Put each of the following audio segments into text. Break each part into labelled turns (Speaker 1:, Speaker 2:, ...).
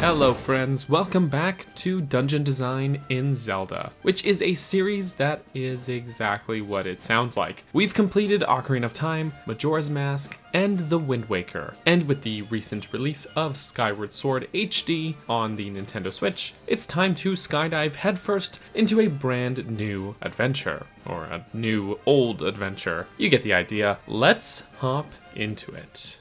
Speaker 1: Hello friends, welcome back to Dungeon Design in Zelda, which is a series that is exactly what it sounds like. We've completed Ocarina of Time, Majora's Mask, and The Wind Waker, and with the recent release of Skyward Sword HD on the Nintendo Switch, it's time to skydive headfirst into a brand new adventure, or a new old adventure. You get the idea. Let's hop into it.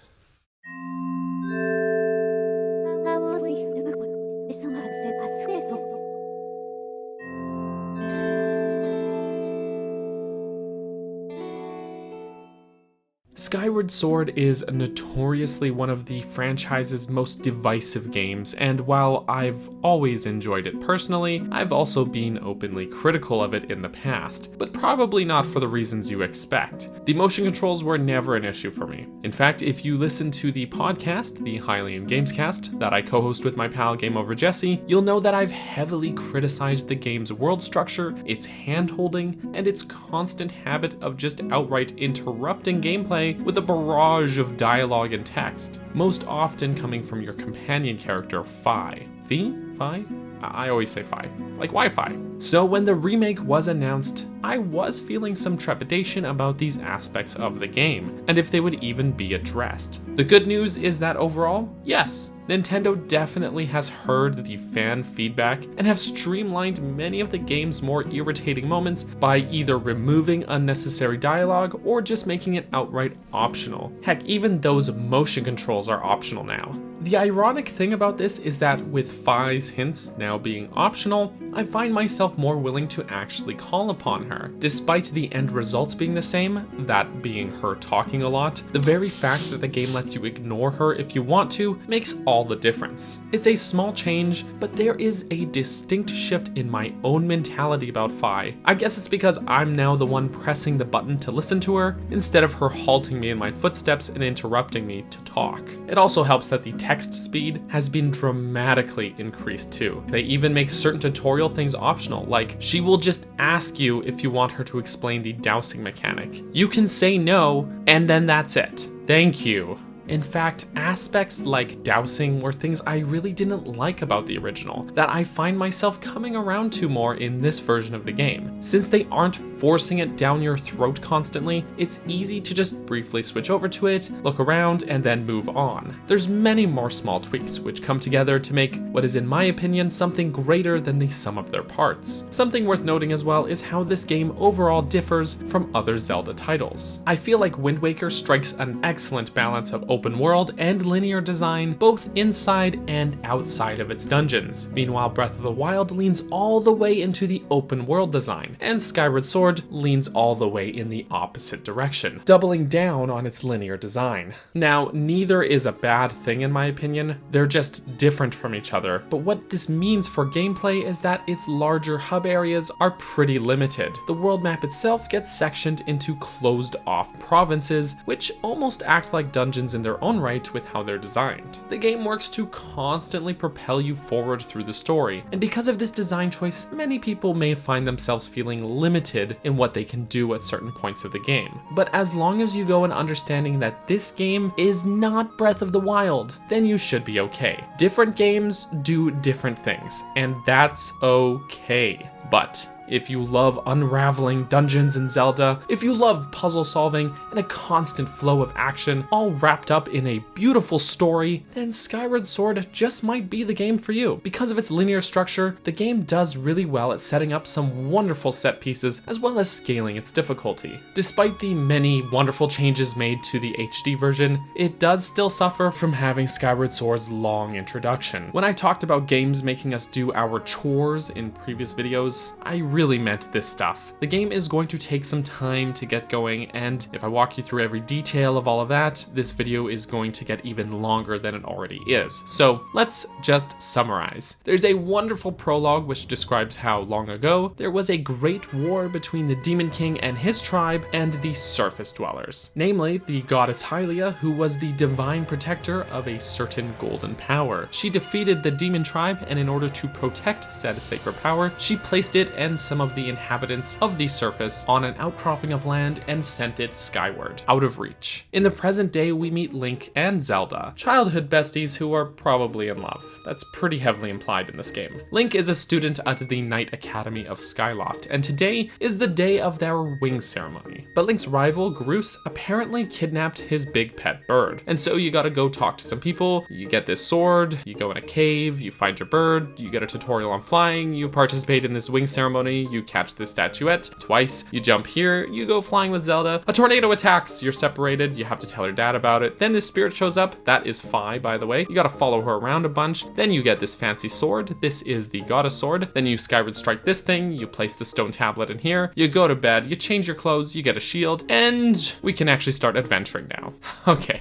Speaker 1: Skyward Sword is notoriously one of the franchise's most divisive games, and while I've always enjoyed it personally, I've also been openly critical of it in the past, but probably not for the reasons you expect. The motion controls were never an issue for me. In fact, if you listen to the podcast, the Hylian Gamescast, that I co-host with my pal Game Over Jesse, you'll know that I've heavily criticized the game's world structure, its hand-holding, and its constant habit of just outright interrupting gameplay with a barrage of dialogue and text, most often coming from your companion character, Fi. Fi? I always say Fi. Like Wi-Fi. So when the remake was announced, I was feeling some trepidation about these aspects of the game, and if they would even be addressed. The good news is that overall, yes, Nintendo definitely has heard the fan feedback and have streamlined many of the game's more irritating moments by either removing unnecessary dialogue or just making it outright optional. Heck, even those motion controls are optional now. The ironic thing about this is that with Fi's hints now being optional, I find myself more willing to actually call upon her. Despite the end results being the same, that being her talking a lot, the very fact that the game lets you ignore her if you want to makes all the difference. It's a small change, but there is a distinct shift in my own mentality about Fi. I guess it's because I'm now the one pressing the button to listen to her, instead of her halting me in my footsteps and interrupting me to talk. It also helps that the text speed has been dramatically increased too. They even make certain tutorial things optional, like she will just ask you if you want her to explain the dowsing mechanic. You can say no, and then that's it. Thank you. In fact, aspects like dowsing were things I really didn't like about the original, that I find myself coming around to more in this version of the game. Since they aren't forcing it down your throat constantly, it's easy to just briefly switch over to it, look around, and then move on. There's many more small tweaks which come together to make what is, in my opinion, something greater than the sum of their parts. Something worth noting as well is how this game overall differs from other Zelda titles. I feel like Wind Waker strikes an excellent balance of open world and linear design both inside and outside of its dungeons. Meanwhile, Breath of the Wild leans all the way into the open world design, and Skyward Sword leans all the way in the opposite direction, doubling down on its linear design. Now, neither is a bad thing in my opinion, they're just different from each other, but what this means for gameplay is that its larger hub areas are pretty limited. The world map itself gets sectioned into closed off provinces, which almost act like dungeons in their own right with how they're designed. The game works to constantly propel you forward through the story, and because of this design choice, many people may find themselves feeling limited in what they can do at certain points of the game. But as long as you go in understanding that this game is not Breath of the Wild, then you should be okay. Different games do different things, and that's okay. But if you love unraveling dungeons in Zelda, if you love puzzle solving and a constant flow of action, all wrapped up in a beautiful story, then Skyward Sword just might be the game for you. Because of its linear structure, the game does really well at setting up some wonderful set pieces as well as scaling its difficulty. Despite the many wonderful changes made to the HD version, it does still suffer from having Skyward Sword's long introduction. When I talked about games making us do our chores in previous videos, I really meant this stuff. The game is going to take some time to get going, and if I walk you through every detail of all of that, this video is going to get even longer than it already is. So let's just summarize. There's a wonderful prologue which describes how long ago there was a great war between the Demon King and his tribe and the surface dwellers, namely the goddess Hylia, who was the divine protector of a certain golden power. She defeated the demon tribe, and in order to protect said sacred power, she placed it and some of the inhabitants of the surface on an outcropping of land and sent it skyward, out of reach. In the present day, we meet Link and Zelda, childhood besties who are probably in love. That's pretty heavily implied in this game. Link is a student at the Knight Academy of Skyloft, and today is the day of their wing ceremony. But Link's rival, Groose, apparently kidnapped his big pet bird, and so you gotta go talk to some people, you get this sword, you go in a cave, you find your bird, you get a tutorial on flying, you participate in this wing ceremony, you catch this statuette twice, you jump here, you go flying with Zelda, a tornado attacks, you're separated, you have to tell your dad about it, then this spirit shows up, that is Fi, by the way, you gotta follow her around a bunch, then you get this fancy sword, this is the goddess sword, then you skyward strike this thing, you place the stone tablet in here, you go to bed, you change your clothes, you get a shield, and we can actually start adventuring now. Okay.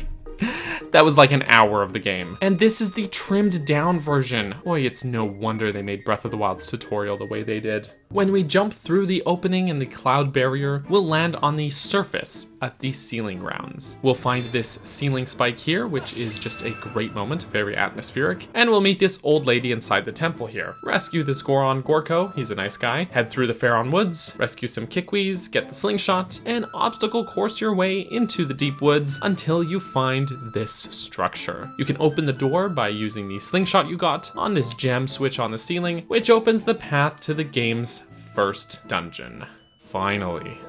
Speaker 1: That was like an hour of the game. And this is the trimmed down version. Boy, it's no wonder they made Breath of the Wild's tutorial the way they did. When we jump through the opening in the cloud barrier, we'll land on the surface at the ceiling grounds. We'll find this ceiling spike here, which is just a great moment, very atmospheric, and we'll meet this old lady inside the temple here. Rescue this Goron Gorko, he's a nice guy, head through the Faron Woods, rescue some Kikwi's, get the slingshot, and obstacle course your way into the deep woods until you find this structure. You can open the door by using the slingshot you got on this gem switch on the ceiling, which opens the path to the game's first dungeon. Finally.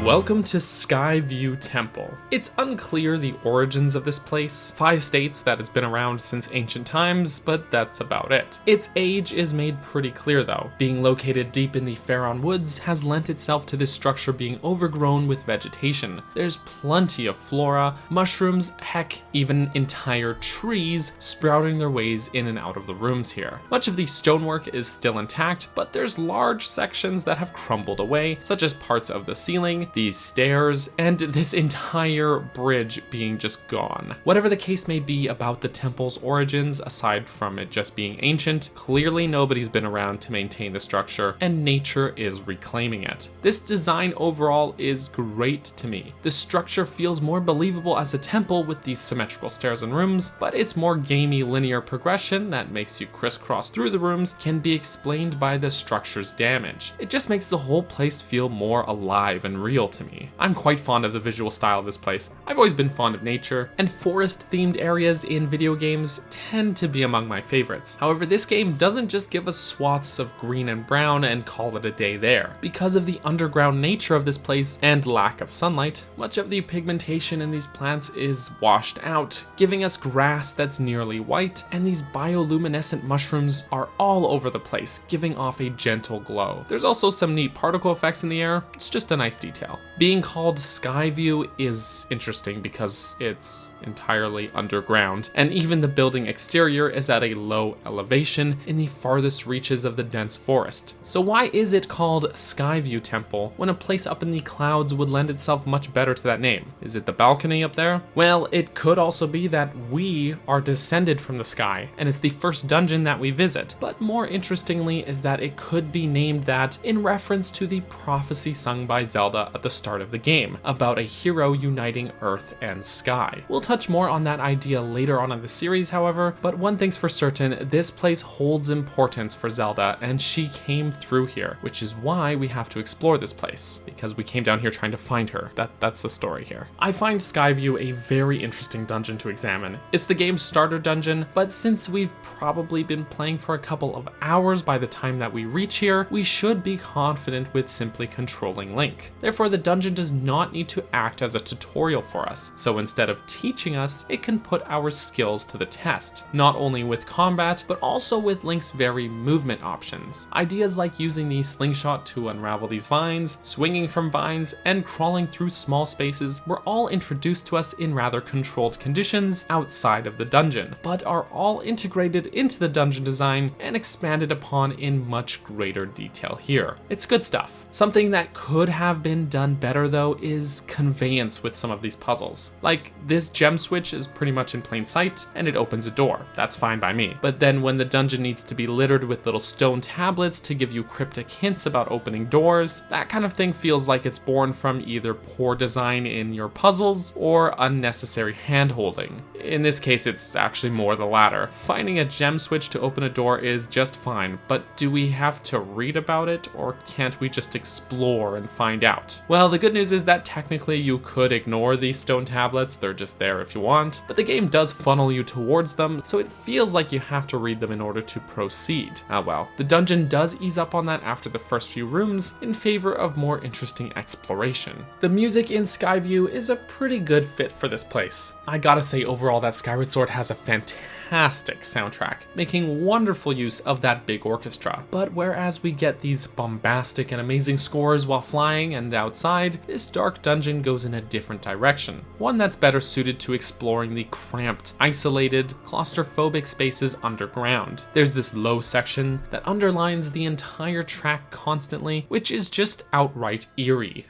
Speaker 1: Welcome to Skyview Temple. It's unclear the origins of this place. Fi states that it's been around since ancient times, but that's about it. Its age is made pretty clear though. Being located deep in the Faron Woods has lent itself to this structure being overgrown with vegetation. There's plenty of flora, mushrooms, heck, even entire trees sprouting their ways in and out of the rooms here. Much of the stonework is still intact, but there's large sections that have crumbled away, such as parts of the ceiling, these stairs, and this entire bridge being just gone. Whatever the case may be about the temple's origins, aside from it just being ancient, clearly nobody's been around to maintain the structure, and nature is reclaiming it. This design overall is great to me. The structure feels more believable as a temple with these symmetrical stairs and rooms, but its more gamey linear progression that makes you crisscross through the rooms can be explained by the structure's damage. It just makes the whole place feel more alive and real to me. I'm quite fond of the visual style of this place. I've always been fond of nature, and forest-themed areas in video games tend to be among my favorites. However, this game doesn't just give us swaths of green and brown and call it a day there. Because of the underground nature of this place and lack of sunlight, much of the pigmentation in these plants is washed out, giving us grass that's nearly white, and these bioluminescent mushrooms are all over the place, giving off a gentle glow. There's also some neat particle effects in the air. It's just a nice detail. Being called Skyview is interesting because it's entirely underground, and even the building exterior is at a low elevation in the farthest reaches of the dense forest. So why is it called Skyview Temple when a place up in the clouds would lend itself much better to that name? Is it the balcony up there? Well, it could also be that we are descended from the sky, and it's the first dungeon that we visit. But more interestingly is that it could be named that in reference to the prophecy sung by Zelda at the start of the game about a hero uniting Earth and sky. We'll touch more on that idea later on in the series, however, but one thing's for certain, this place holds importance for Zelda, and she came through here, which is why we have to explore this place, because we came down here trying to find her. That's the story here. I find Skyview a very interesting dungeon to examine. It's the game's starter dungeon, but since we've probably been playing for a couple of hours by the time that we reach here, we should be confident with simply controlling Link. Therefore, the dungeon does not need to act as a tutorial for us, so instead of teaching us, it can put our skills to the test, not only with combat, but also with Link's very movement options. Ideas like using the slingshot to unravel these vines, swinging from vines, and crawling through small spaces were all introduced to us in rather controlled conditions outside of the dungeon, but are all integrated into the dungeon design and expanded upon in much greater detail here. It's good stuff. Something that could have been done better though is conveyance with some of these puzzles. Like, this gem switch is pretty much in plain sight and it opens a door. That's fine by me. But then when the dungeon needs to be littered with little stone tablets to give you cryptic hints about opening doors, that kind of thing feels like it's born from either poor design in your puzzles or unnecessary hand-holding. In this case, it's actually more the latter. Finding a gem switch to open a door is just fine, but do we have to read about it, or can't we just explore and find out? Well, the good news is that technically you could ignore these stone tablets, they're just there if you want, but the game does funnel you towards them, so it feels like you have to read them in order to proceed. Ah well, the dungeon does ease up on that after the first few rooms in favor of more interesting exploration. The music in Skyview is a pretty good fit for this place. I gotta say overall that Skyward Sword has a fantastic soundtrack, making wonderful use of that big orchestra. But whereas we get these bombastic and amazing scores while flying and outside, this dark dungeon goes in a different direction, one that's better suited to exploring the cramped, isolated, claustrophobic spaces underground. There's this low section that underlines the entire track constantly, which is just outright eerie.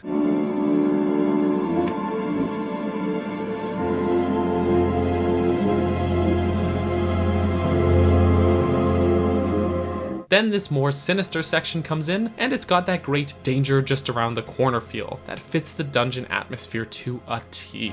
Speaker 1: Then this more sinister section comes in, and it's got that great danger just around the corner feel that fits the dungeon atmosphere to a T.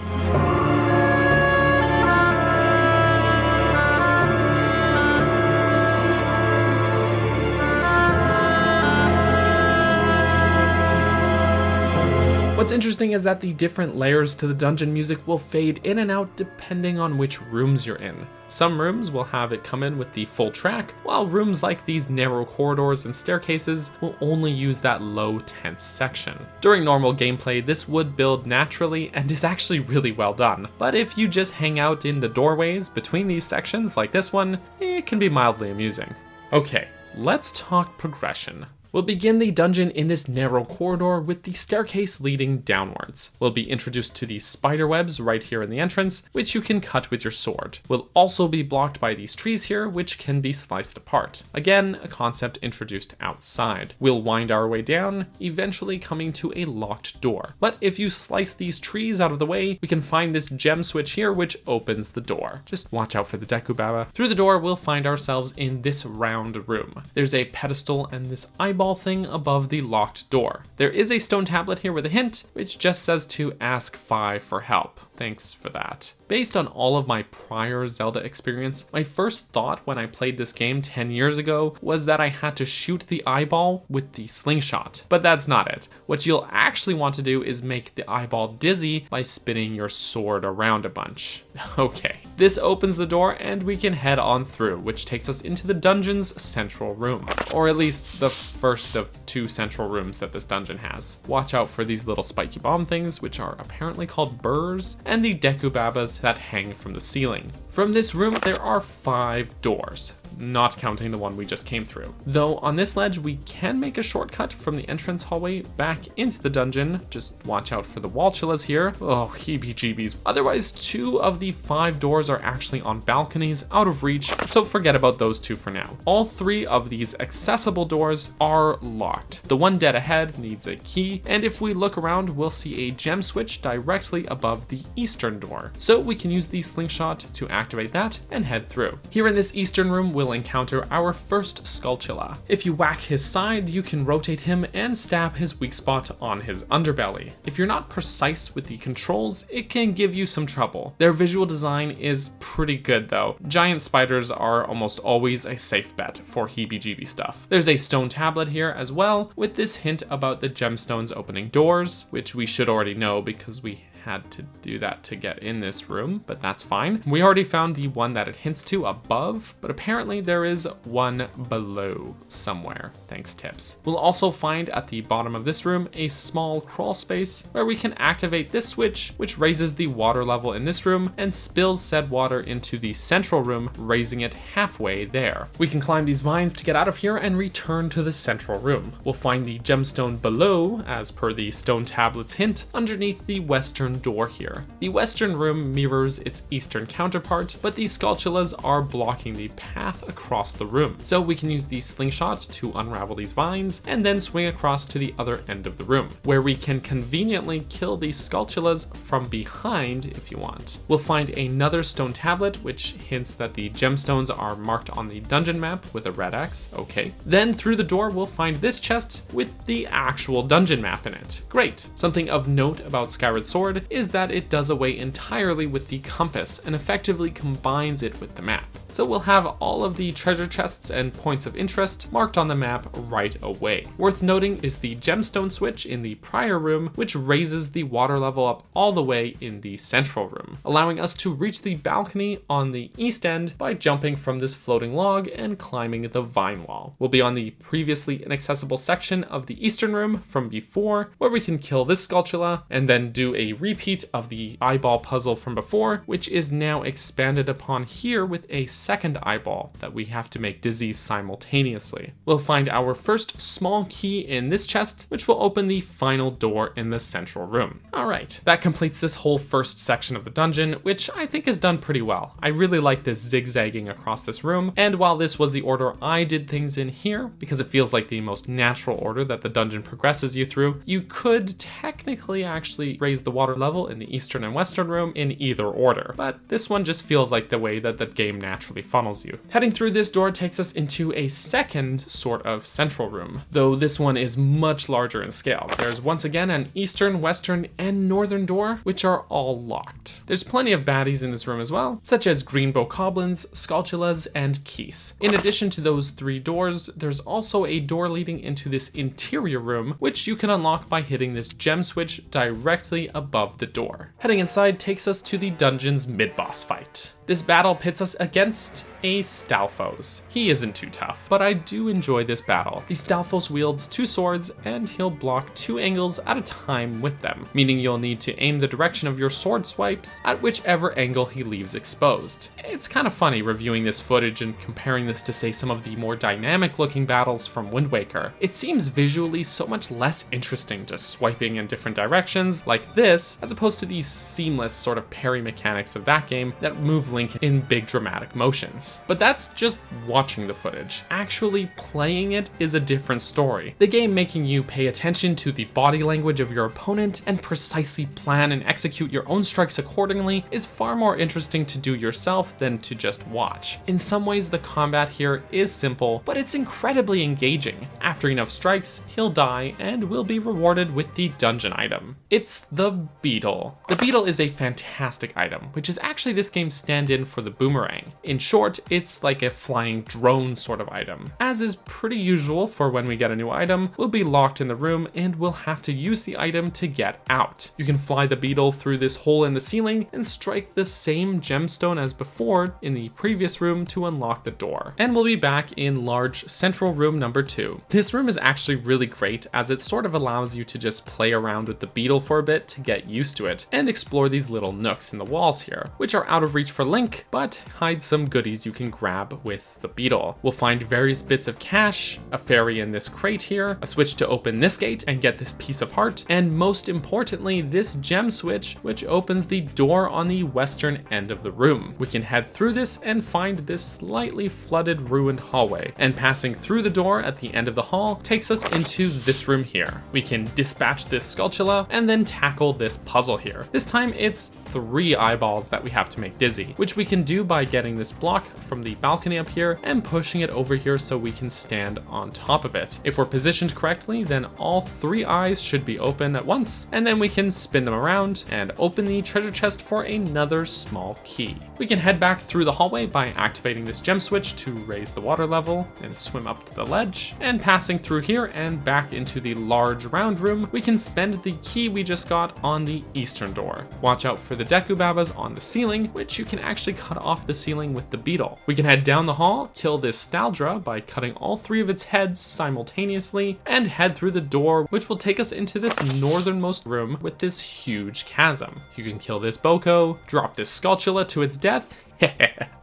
Speaker 1: What's interesting is that the different layers to the dungeon music will fade in and out depending on which rooms you're in. Some rooms will have it come in with the full track, while rooms like these narrow corridors and staircases will only use that low tense section. During normal gameplay, this would build naturally and is actually really well done, but if you just hang out in the doorways between these sections like this one, it can be mildly amusing. Okay, let's talk progression. We'll begin the dungeon in this narrow corridor with the staircase leading downwards. We'll be introduced to these spider webs right here in the entrance, which you can cut with your sword. We'll also be blocked by these trees here, which can be sliced apart. Again, a concept introduced outside. We'll wind our way down, eventually coming to a locked door. But if you slice these trees out of the way, we can find this gem switch here, which opens the door. Just watch out for the Deku Baba. Through the door, we'll find ourselves in this round room. There's a pedestal and this eyeball thing above the locked door. There is a stone tablet here with a hint, which just says to ask Fi for help. Thanks for that. Based on all of my prior Zelda experience, my first thought when I played this game 10 years ago was that I had to shoot the eyeball with the slingshot. But that's not it. What you'll actually want to do is make the eyeball dizzy by spinning your sword around a bunch. Okay, this opens the door and we can head on through, which takes us into the dungeon's central room. Or at least the first of two central rooms that this dungeon has. Watch out for these little spiky bomb things, which are apparently called burrs, and the Deku Babas that hang from the ceiling. From this room, there are 5 doors, not counting the one we just came through. Though on this ledge, we can make a shortcut from the entrance hallway back into the dungeon. Just watch out for the wall chillas here. Oh, heebie-jeebies. Otherwise, 2 of the 5 doors are actually on balconies out of reach, so forget about those 2 for now. All 3 of these accessible doors are locked. The one dead ahead needs a key, and if we look around, we'll see a gem switch directly above the eastern door. So we can use the slingshot to activate that and head through. Here in this eastern room, we'll encounter our first Skulltula. If you whack his side, you can rotate him and stab his weak spot on his underbelly. If you're not precise with the controls, it can give you some trouble. Their visual design is pretty good though. Giant spiders are almost always a safe bet for heebie-jeebie stuff. There's a stone tablet here as well, with this hint about the gemstones opening doors, which we should already know because we had to do that to get in this room, but that's fine. We already found the one that it hints to above, but apparently there is one below somewhere. Thanks, tips. We'll also find at the bottom of this room a small crawl space where we can activate this switch, which raises the water level in this room and spills said water into the central room, raising it halfway there. We can climb these vines to get out of here and return to the central room. We'll find the gemstone below, as per the stone tablet's hint, underneath the western door here. The western room mirrors its eastern counterpart, but these sculptulas are blocking the path across the room. So we can use the slingshot to unravel these vines and then swing across to the other end of the room, where we can conveniently kill these sculptulas from behind if you want. We'll find another stone tablet, which hints that the gemstones are marked on the dungeon map with a red X. Okay. Then through the door, we'll find this chest with the actual dungeon map in it. Great. Something of note about Skyward Sword is that it does away entirely with the compass and effectively combines it with the map. So we'll have all of the treasure chests and points of interest marked on the map right away. Worth noting is the gemstone switch in the prior room, which raises the water level up all the way in the central room, allowing us to reach the balcony on the east end by jumping from this floating log and climbing the vine wall. We'll be on the previously inaccessible section of the eastern room from before, where we can kill this sculptula and then do a repeat of the eyeball puzzle from before, which is now expanded upon here with a second eyeball that we have to make dizzy simultaneously. We'll find our first small key in this chest, which will open the final door in the central room. Alright, that completes this whole first section of the dungeon, which I think is done pretty well. I really like this zigzagging across this room, and while this was the order I did things in here, because it feels like the most natural order that the dungeon progresses you through, you could technically actually raise the water level in the eastern and western room in either order, but this one just feels like the way that the game naturally funnels you. Heading through this door takes us into a second sort of central room, though this one is much larger in scale. There's once again an eastern, western, and northern door, which are all locked. There's plenty of baddies in this room as well, such as green bokoblins, sculptulas, and keys. In addition to those three doors, there's also a door leading into this interior room, which you can unlock by hitting this gem switch directly above the door. Heading inside takes us to the dungeon's mid-boss fight. This battle pits us against a Stalfos. He isn't too tough, but I do enjoy this battle. The Stalfos wields two swords and he'll block two angles at a time with them, meaning you'll need to aim the direction of your sword swipes at whichever angle he leaves exposed. It's kind of funny reviewing this footage and comparing this to, say, some of the more dynamic looking battles from Wind Waker. It seems visually so much less interesting just swiping in different directions like this, as opposed to these seamless sort of parry mechanics of that game that move Link in big dramatic motions. But that's just watching the footage. Actually playing it is a different story. The game making you pay attention to the body language of your opponent and precisely plan and execute your own strikes accordingly is far more interesting to do yourself than to just watch. In some ways, the combat here is simple, but it's incredibly engaging. After enough strikes, he'll die and will be rewarded with the dungeon item. It's the beetle. The beetle is a fantastic item, which is actually this game's stand-in for the boomerang. In short, it's like a flying drone sort of item. As is pretty usual for when we get a new item, we'll be locked in the room and we'll have to use the item to get out. You can fly the beetle through this hole in the ceiling and strike the same gemstone as before in the previous room to unlock the door. And we'll be back in large central room number 2. This room is actually really great as it sort of allows you to just play around with the beetle for a bit to get used to it and explore these little nooks in the walls here, which are out of reach for Link, but hide some goodies you can grab with the beetle. We'll find various bits of cash, a fairy in this crate here, a switch to open this gate and get this piece of heart, and most importantly, this gem switch, which opens the door on the western end of the room. We can head through this and find this slightly flooded ruined hallway, and passing through the door at the end of the hall takes us into this room here. We can dispatch this sculptula and then tackle this puzzle here. This time it's 3 eyeballs that we have to make dizzy, which we can do by getting this block from the balcony up here and pushing it over here so we can stand on top of it. If we're positioned correctly, then all 3 eyes should be open at once, and then we can spin them around and open the treasure chest for another small key. We can head back through the hallway by activating this gem switch to raise the water level and swim up to the ledge, and passing through here and back into the large round room, we can spend the key we just got on the eastern door. Watch out for the Deku Babas on the ceiling, which you can actually cut off the ceiling with the beetle. We can head down the hall, kill this Staldra by cutting all 3 of its heads simultaneously, and head through the door, which will take us into this northernmost room with this huge chasm. You can kill this Boko, drop this Skulltula to its death,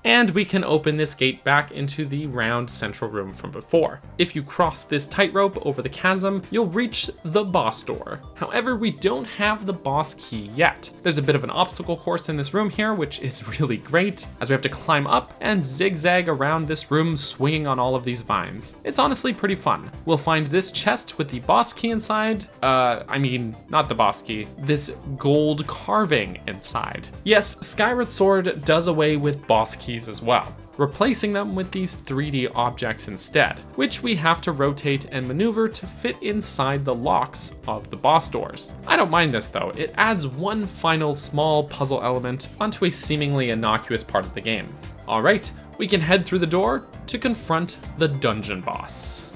Speaker 1: and we can open this gate back into the round central room from before. If you cross this tightrope over the chasm, you'll reach the boss door. However, we don't have the boss key yet. There's a bit of an obstacle course in this room here, which is really great, as we have to climb up and zigzag around this room swinging on all of these vines. It's honestly pretty fun. We'll find this chest with the boss key inside. Not the boss key, this gold carving inside. Yes, Skyward Sword does away with boss keys as well, replacing them with these 3D objects instead, which we have to rotate and maneuver to fit inside the locks of the boss doors. I don't mind this though, it adds one final small puzzle element onto a seemingly innocuous part of the game. Alright, we can head through the door to confront the dungeon boss.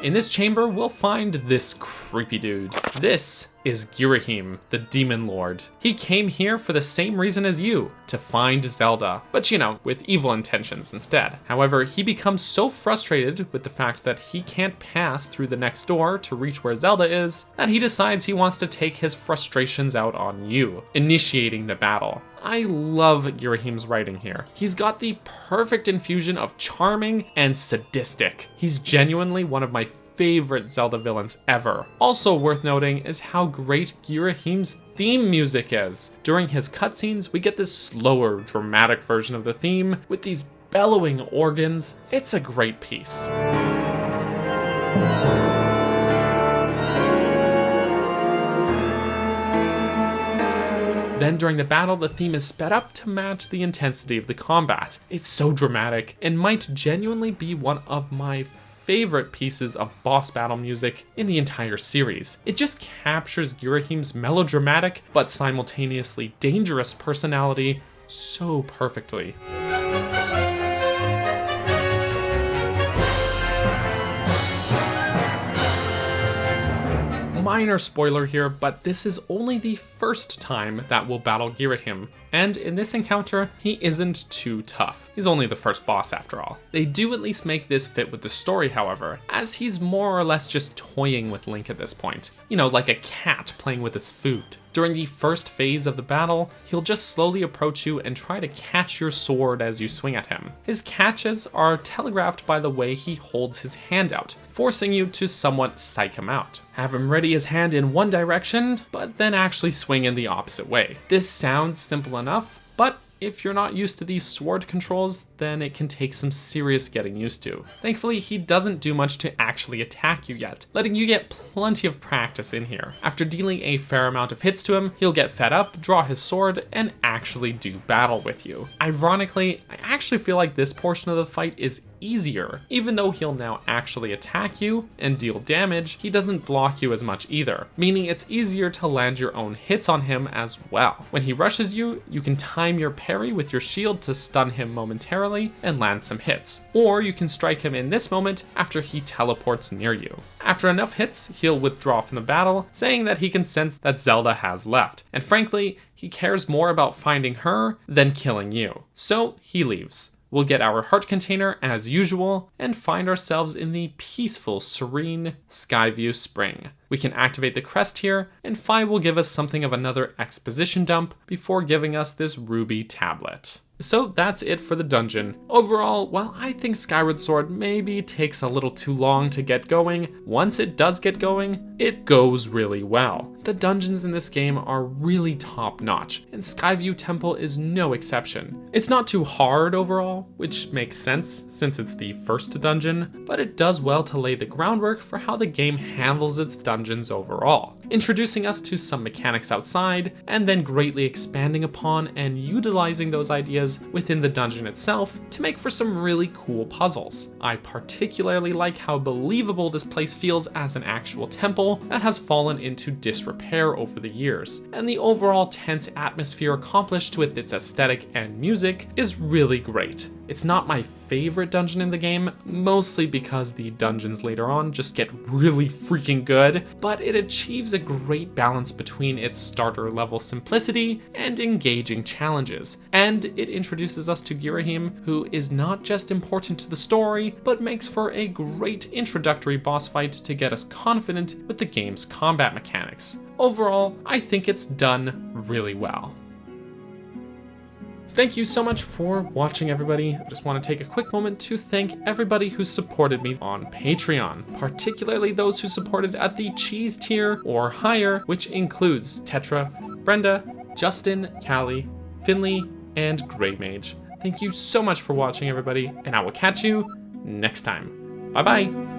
Speaker 1: In this chamber, we'll find this creepy dude. This is Ghirahim, the Demon Lord. He came here for the same reason as you, to find Zelda, but with evil intentions instead. However, he becomes so frustrated with the fact that he can't pass through the next door to reach where Zelda is, that he decides he wants to take his frustrations out on you, initiating the battle. I love Girahim's writing here. He's got the perfect infusion of charming and sadistic. He's genuinely one of my favorite Zelda villains ever. Also worth noting is how great Girahim's theme music is. During his cutscenes, we get this slower, dramatic version of the theme with these bellowing organs. It's a great piece. Then during the battle, the theme is sped up to match the intensity of the combat. It's so dramatic and might genuinely be one of my favorite pieces of boss battle music in the entire series. It just captures Girahim's melodramatic but simultaneously dangerous personality so perfectly. Minor spoiler here, but this is only the first time that we'll battle Ghirahim, and in this encounter, he isn't too tough. He's only the first boss after all. They do at least make this fit with the story, however, as he's more or less just toying with Link at this point. Like a cat playing with its food. During the first phase of the battle, he'll just slowly approach you and try to catch your sword as you swing at him. His catches are telegraphed by the way he holds his hand out, forcing you to somewhat psych him out. Have him ready his hand in one direction, but then actually swing in the opposite way. This sounds simple enough, but if you're not used to these sword controls, then it can take some serious getting used to. Thankfully, he doesn't do much to actually attack you yet, letting you get plenty of practice in here. After dealing a fair amount of hits to him, he'll get fed up, draw his sword, and actually do battle with you. Ironically, I actually feel like this portion of the fight is easier. Even though he'll now actually attack you and deal damage, he doesn't block you as much either, meaning it's easier to land your own hits on him as well. When he rushes you, you can time your parry with your shield to stun him momentarily and land some hits, or you can strike him in this moment after he teleports near you. After enough hits, he'll withdraw from the battle, saying that he can sense that Zelda has left, and frankly, he cares more about finding her than killing you. So he leaves. We'll get our heart container as usual and find ourselves in the peaceful, serene Skyview Spring. We can activate the crest here, and Fi will give us something of another exposition dump before giving us this ruby tablet. So that's it for the dungeon. Overall, while I think Skyward Sword maybe takes a little too long to get going, once it does get going, it goes really well. The dungeons in this game are really top notch, and Skyview Temple is no exception. It's not too hard overall, which makes sense since it's the first dungeon, but it does well to lay the groundwork for how the game handles its dungeons overall, introducing us to some mechanics outside, and then greatly expanding upon and utilizing those ideas within the dungeon itself to make for some really cool puzzles. I particularly like how believable this place feels as an actual temple that has fallen into disrepair over the years, and the overall tense atmosphere accomplished with its aesthetic and music is really great. It's not my favorite dungeon in the game, mostly because the dungeons later on just get really freaking good, but it achieves a great balance between its starter level simplicity and engaging challenges, and it introduces us to Ghirahim, who is not just important to the story, but makes for a great introductory boss fight to get us confident with the game's combat mechanics. Overall, I think it's done really well. Thank you so much for watching, everybody. I just want to take a quick moment to thank everybody who supported me on Patreon, particularly those who supported at the cheese tier or higher, which includes Tetra, Brenda, Justin, Callie, Finley, and Greymage. Thank you so much for watching, everybody, and I will catch you next time. Bye-bye.